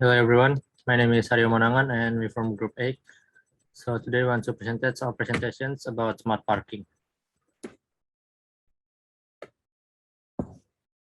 Hello everyone, my name is Ario Hamonangan and we're from Group 8. So today we want to present our presentations about smart parking.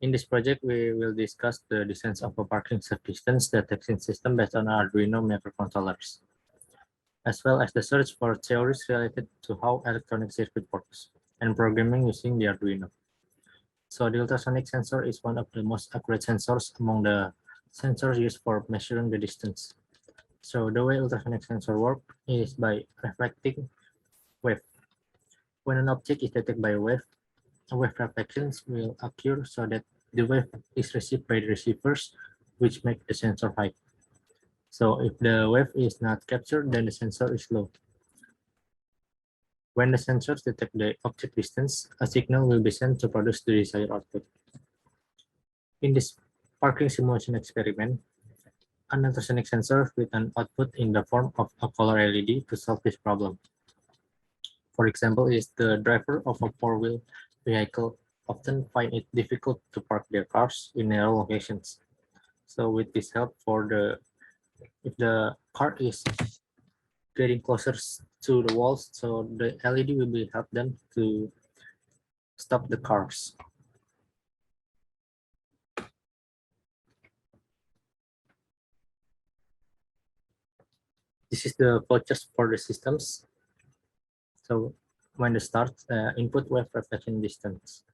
In this project, we will discuss the design of a parking distance detection system based on Arduino microcontrollers, as well as the search for theories related to how electronic circuit works and programming using the Arduino. So the ultrasonic sensor is one of the most accurate sensors among the sensors used for measuring the distance. So the way ultrasonic sensor work is by reflecting wave. When an object is detected by a wave reflections will occur so that the wave is received by the receivers, which make the sensor high. So if the wave is not captured, then the sensor is low. When the sensors detect the object distance, a signal will be sent to produce the desired output. In this parking simulation experiment, an ultrasonic sensor with an output in the form of a color LED to solve this problem. For example, is the driver of a four-wheel vehicle often find it difficult to park their cars in narrow locations. So with this help if the car is getting closer to the walls, so the LED will be help them to stop the cars. This is the flowchart for the systems. So when the start, input wave reflection distance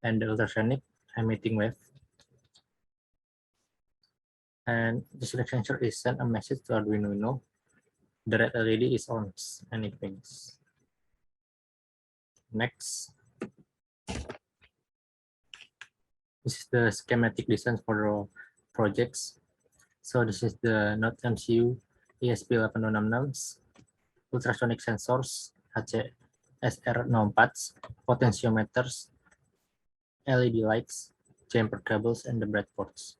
and the ultrasonic emitting wave. And the select sensor is sent a message to Arduino Uno. The red LED is on and it blinks. Next. This is the schematic design for the projects. So this is the Node MCU ESP8266, ultrasonic sensors, HCSR04, potentiometers, LED lights, jumper cables, and the breadboards.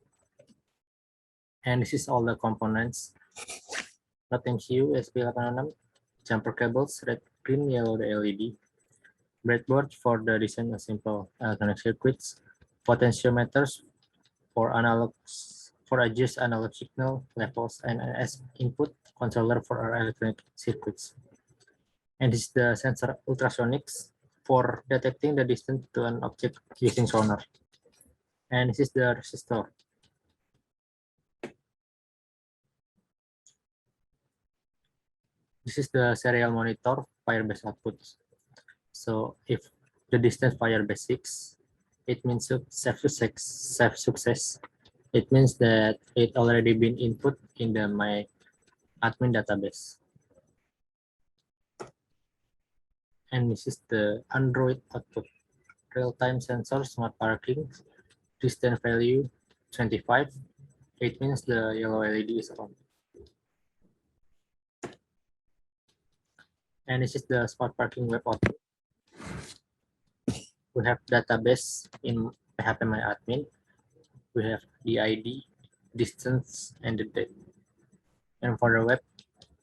And this is all the components. Node MCU ESP8266, jumper cables, red, green, yellow, the LED, breadboard for the design of simple electronic circuits, potentiometers for adjust analog signal levels, and as input controller for our electronic circuits. And this is the sensor ultrasonics for detecting the distance to an object using sonar. And this is the resistor. This is the serial monitor fire-based outputs. So if the distance fire-based 6, it means safe success. It means that it already been input in the my admin database. And this is the Android output. Real-time sensor smart parking, distance value 25. It means the yellow LED is on. And this is the smart parking web output. We have database in phpMyAdmin. We have the ID, distance, and the date. And for the web,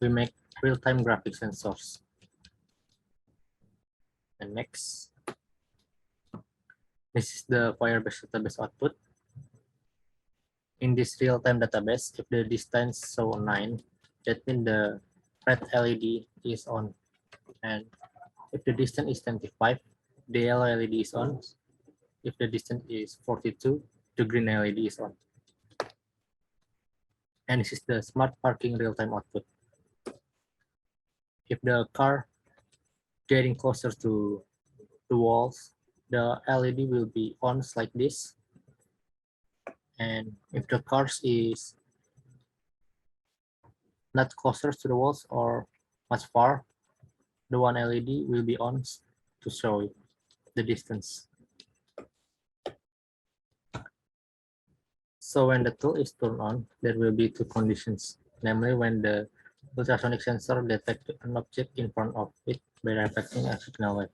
we make real-time graphic sensors. And next, this is the Firebase database output. In this real-time database, if the distance show 9, that means the red LED is on. And if the distance is 25, the yellow LED is on. If the distance is 42, the green LED is on. And this is the smart parking real-time output. If the car getting closer to the walls, the LED will be on like this. And if the car is not closer to the walls or much far, the one LED will be on to show the distance. So when the tool is turned on, there will be two conditions, namely when the ultrasonic sensor detects an object in front of it by reflecting a signal wave.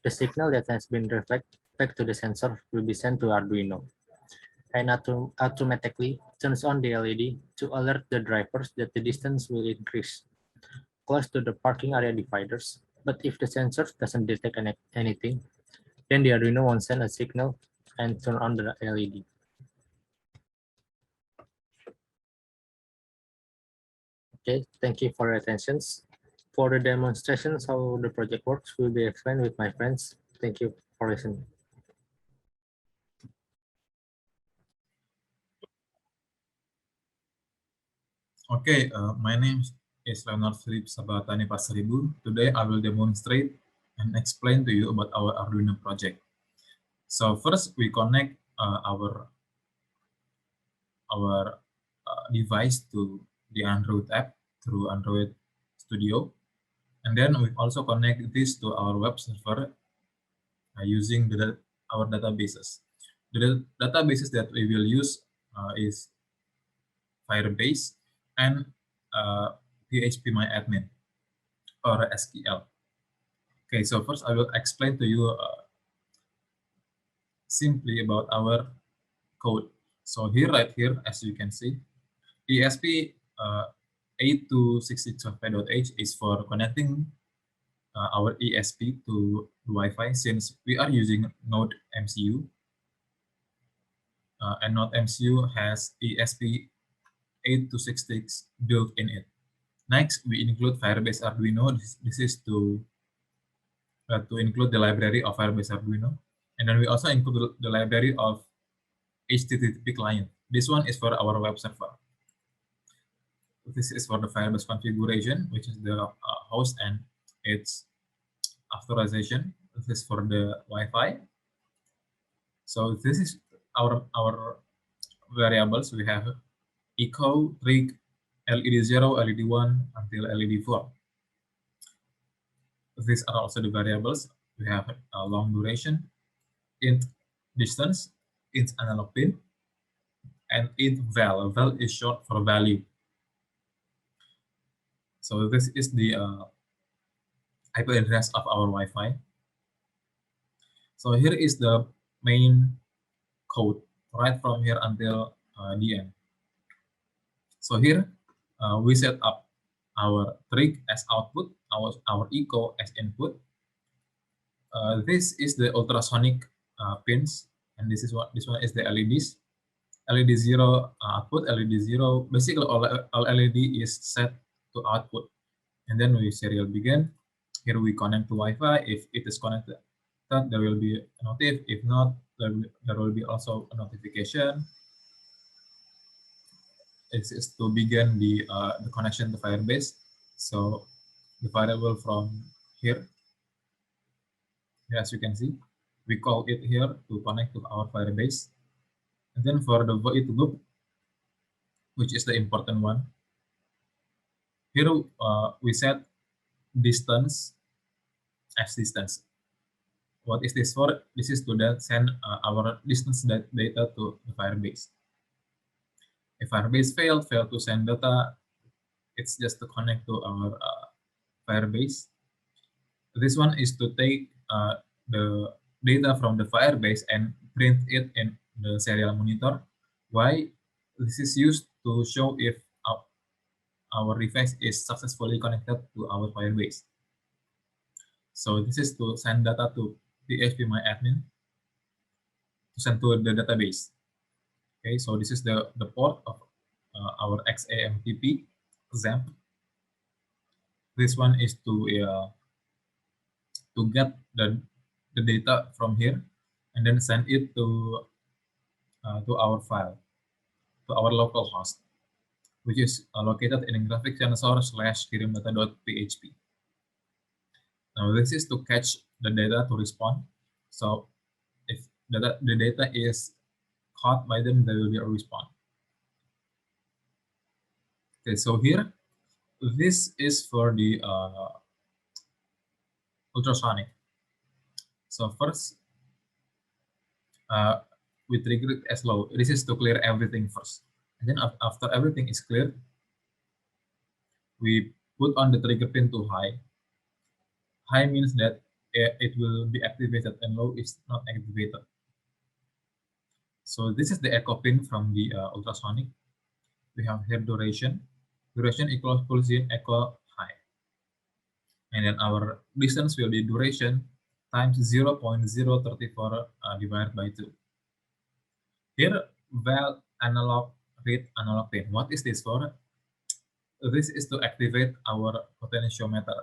The signal that has been reflected back to the sensor will be sent to Arduino and automatically turns on the LED to alert the drivers that the distance will increase close to the parking area dividers. But if the sensor doesn't detect anything, then the Arduino won't send a signal and turn on the LED. Okay, thank you for your attention. For the demonstrations how the project works will be explained with my friends. Thank you for listening. Okay, my name is Leonard Sabbathani Pasaribu. Today I will demonstrate and explain to you about our Arduino project. So first we connect our device to the Android app through Android Studio, and then we also connect this to our web server using our databases. The databases that we will use is Firebase and PHPMyAdmin or SQL. Okay, so first I will explain to you simply about our code. So here, right here, as you can see, ESP 8266.5.h is for connecting our ESP to Wi-Fi, since we are using Node MCU, and Node MCU has ESP 8266 built in it. Next, we include Firebase Arduino. This is to include the library of Firebase Arduino. And then we also include the library of HTTP client. This one is for our web server. This is for the Firebase configuration, which is the host and its authorization. This is for the Wi-Fi. So this is our variables. We have echo, trig, LED 0, LED 1 until LED 4. These are also the variables. We have a long duration, int distance, int analog pin, and int val. Val is short for value. So this is the IP address of our Wi-Fi. So here is the main code, right from here until the end. So here we set up our trig as output, our echo as input. This is the ultrasonic pins, and this one is the LEDs. LED 0 output, LED 0. Basically, all LED is set to output. And then we serial begin. Here we connect to Wi-Fi. If it is connected, there will be a notif. If not, there will be also a notification. This is to begin the connection to Firebase. So the variable from here, as you can see, we call it here to connect to our Firebase. And then for the void loop, which is the important one, here we set distance as distance. What is this for? This is to send our distance data to the Firebase. If Firebase failed to send data, it's just to connect to our Firebase. This one is to take the data from the Firebase and print it in the serial monitor. Why? This is used to show if our device is successfully connected to our Firebase. So this is to send data to PHPMyAdmin to send to the database. Okay, so this is the port of our XAMPP XAMPP. This one is to get the data from here and then send it to our file, to our local host, which is located in graphic sensor /kirimdata.php. Now this is to catch the data to respond. So if the data is caught by them, there will be a response. Okay, so here, this is for the ultrasonic. So first, we trigger it as low. This is to clear everything first. And then after everything is cleared, we put on the trigger pin to high. High means that it will be activated and low is not activated. So this is the echo pin from the ultrasonic. We have here duration. Duration equals pulse echo high. And then our distance will be duration times 0.034 divided by 2. Here, val analog read analog pin. What is this for? This is to activate our potentiometer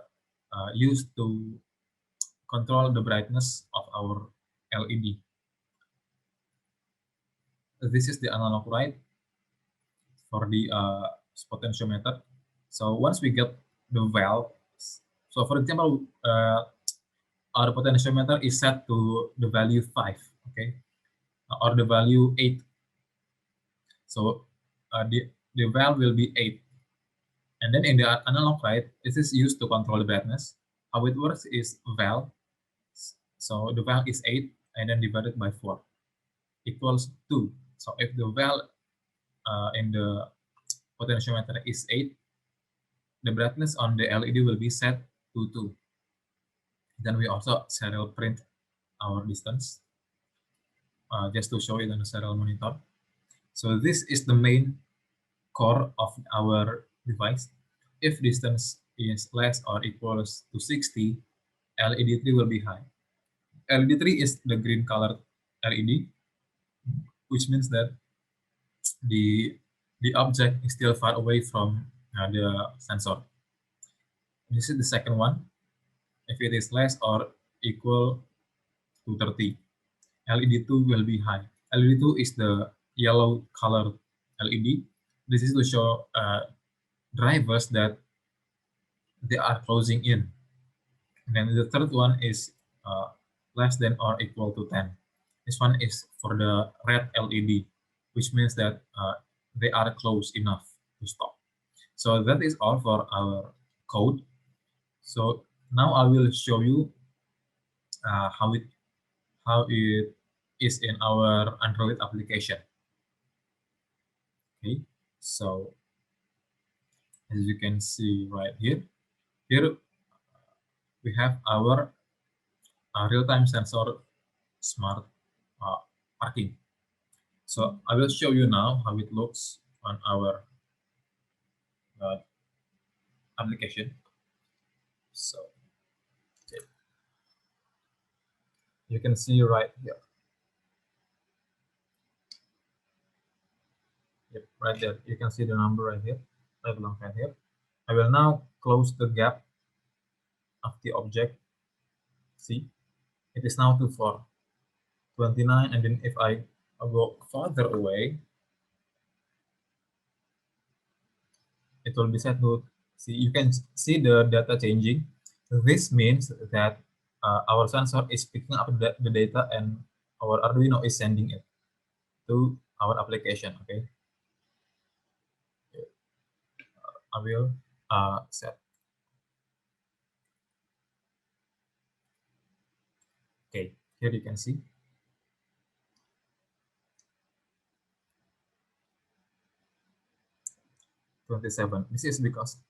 used to control the brightness of our LED. This is the analog light for the potentiometer. So once we get the valve, so for example, our potentiometer is set to the value 5, okay, or the value 8. So the valve will be 8. And then in the analog light, this is used to control the brightness. How it works is valve. So the valve is 8 and then divided by 4 equals 2. So if the valve in the potentiometer is 8, the brightness on the LED will be set to 2. Then we also serial print our distance just to show it on the serial monitor. So this is the main core of our device. If distance is less or equals to 60, LED3 will be high. LED3 is the green colored LED, which means that the object is still far away from the sensor. This is the second one. If it is less or equal to 30, LED2 will be high. LED2 is the yellow colored LED. This is to show drivers that they are closing in. And then the third one is less than or equal to 10. This one is for the red LED, which means that they are close enough to stop. So that is all for our code. So now I will show you how it is in our Android application. Okay, so as you can see right here, we have our real-time sensor smart parking. So I will show you now how it looks on our application. So okay. You can see right here. Yep, right there. You can see the number right here, right alongside here. I will now close the gap of the object. See, it is now to 429, and then if I go further away, it will be set to see. You can see the data changing. This means that our sensor is picking up the data, and our Arduino is sending it to our application. Okay, I will set. Okay, here you can see. "27." This is because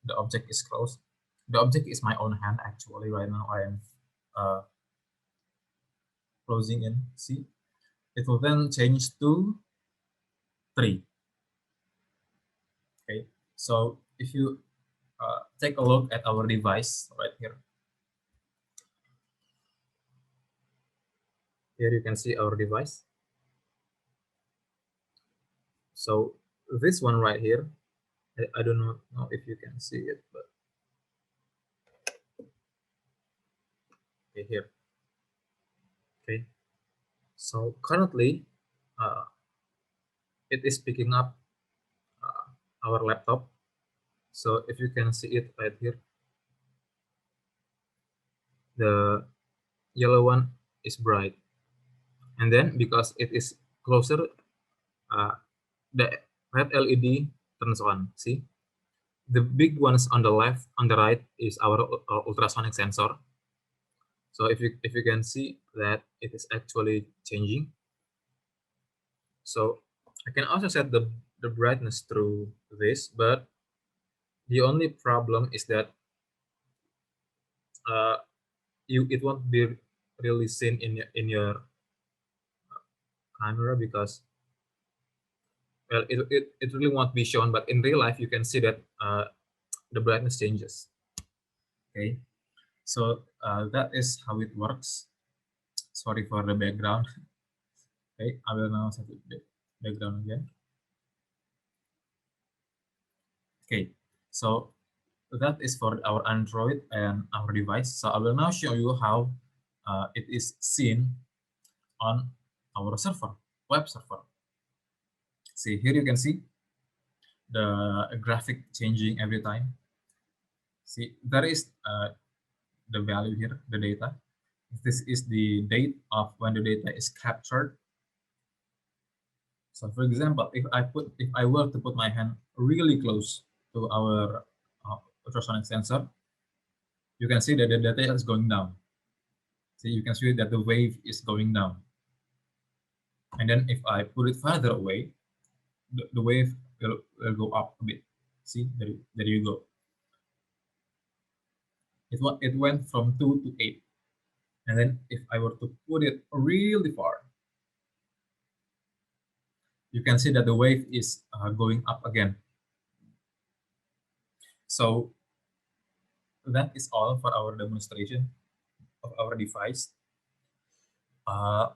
the object is closed. The object is my own hand actually. Right now I am closing in. See, it will then change to 3. Okay, so if you take a look at our device right here. Here you can see our device. So this one right here, I don't know if you can see it, but okay, here. Okay, so currently it is picking up our laptop. So if you can see it right here, the yellow one is bright, and then because it is closer, the red LED turns on. See, the big ones on the left, on the right is our ultrasonic sensor. So if you can see that it is actually changing. So I can also set the brightness through this, but the only problem is that it won't be really seen in your camera, because well, it really won't be shown, but in real life you can see that the brightness changes. Okay, so that is how it works. Sorry for the background. Okay, I will now set the background again. Okay, so that is for our Android and our device. So I will now show you how it is seen on our server, web server. See, here you can see the graphic changing every time. See, there is the value here, the data. This is the date of when the data is captured. So for example, if I were to put my hand really close to our ultrasonic sensor, you can see that the data is going down. See, you can see that the wave is going down. And then if I put it farther away, the wave will go up a bit. See, there you go. It went from 2 to 8. And then if I were to put it really far, you can see that the wave is going up again. So that is all for our demonstration of our device. I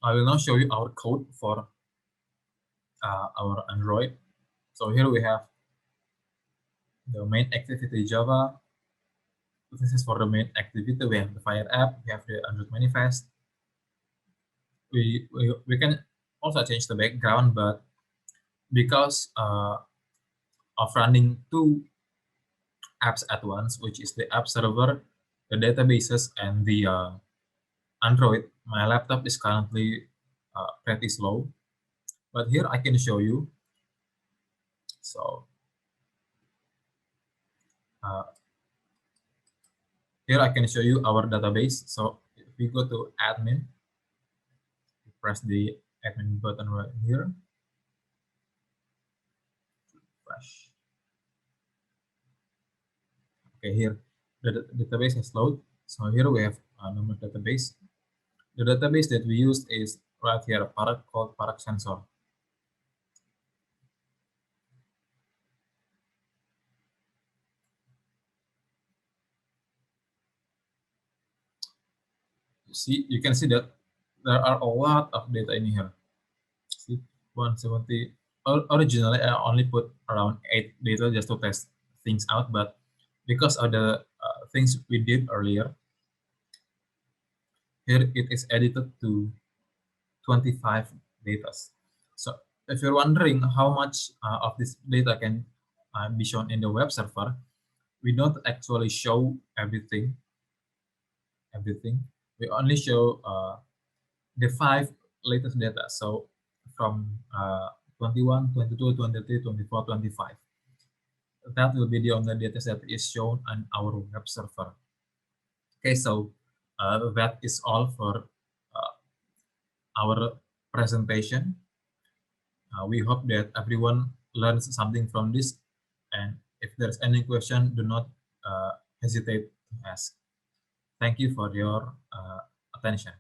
will now show you our code for our Android. So here we have the main activity Java. This is for the main activity. We have the Fire app. We have the Android manifest. We can also change the background, but because of running two apps at once, which is the app server, the databases, and the Android, my laptop is currently pretty slow. But here I can show you. So here I can show you our database. So if we go to admin, press the admin button right here. Refresh. Okay, here the database has loaded. So here we have a normal database. The database that we used is right here, a product called product sensor. You can see that there are a lot of data in here. See, 170. Originally, I only put around 8 data just to test things out, but because of the things we did earlier, here it is edited to 25 data. So if you're wondering how much of this data can be shown in the web server, we don't actually show everything. We only show the 5 latest data. So from 21, 22, 23, 24, 25. That will be the only data that is shown on our web server. Okay, so that is all for our presentation. We hope that everyone learns something from this. And if there's any question, do not hesitate to ask. Thank you for your attention.